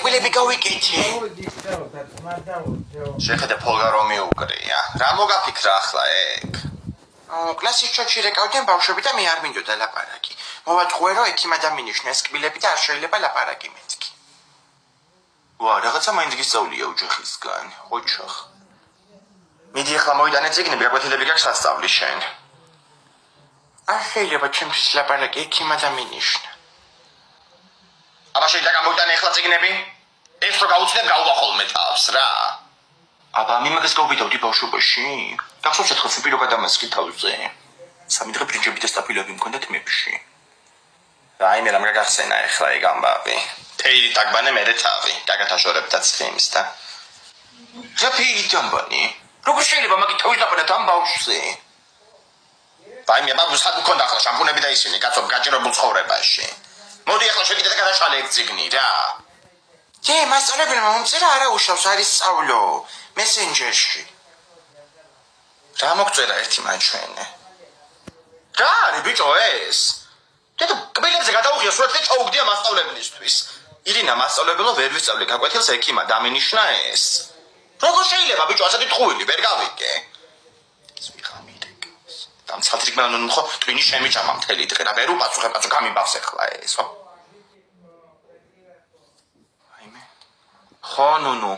კბილები გავიკეთე. შეხედე ფოლგა რომ მიუკრია. რა მოგაფიქრა ახლა ეგ? კლასის ჩოჩი რეკავდნენ ბავშვები და მე არ მინდოდა ლაპარაკი. მოვატყუე რომ ექიმ ადამიანიშნა ეს კბილები და არ შეიძლება ლაპარაკი მეთქი. ვა, რაღაცა მაინც გისწავლია ოჯახისგან. ოჯახ. მიდი ახლა მოიტანე წიგნები, გაკვეთილები გაქვს სასწავლი შენ. არ შეიძლება ჩემთვის ლაპარაკი ექიმ ადამიანიშნა. აბა შეიძლება გამოიტანე ახლა წიგნები? ეს რო გაუცნებ გაუვახოლმე თავს რა. აბა მიმაგას გავვითავდი ბავშვობაში. გახსოვს ერთხელ სუპირო გადამასხი თავზე. სამი დღე ბრინჯები და სტაფილები მქონდა თმებში. რაიმე რამ გაგახსენა ახლა ეგ ამბავი. თეილი დაგბანე მერე თავი. გაგათაშორებდა ცხიმს და. რა ფიგი დამბანი? როგორ შეიძლება მაგით თავის დაბანეთ ამ ბავშვზე? რაიმე ბაბუს ხარ მქონდა ახლა შამპუნები და ისინი კაცო გაჭირებულ ცხოვრებაში. მოდი ახლა შეგიძლია და გადაშალე ეგ წიგნი რა. ჯე მასწავლებელმა მომწერა არა უშავს არის სწავლო მესენჯერში. რა მოგწერა ერთი მაჩვენე. რა არის ბიჭო ეს? დედო კბილებზე გადაუღია სურათი და ჩაუგდია მასწავლებლისთვის. ირინა მასწავლებელო ვერ ვისწავლე გაკვეთილს ექიმა დამინიშნა ეს. როგორ შეიძლება ბიჭო ასეთი ტყუილი ვერ გავიგე? ის ვიღამიდეკს. დამცადრიგმა ნუნხო ტვინი შემიჭამა მთელი დღე და ვერ უპასუხებ აცო გამიბავს ახლა ეს ხო? ხო ნუნუ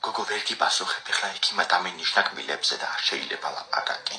გოგო ვერ გიპასუხებ ახლა ექიმა დამინიშნა კბილებზე და არ შეიძლება ლაპარაკი.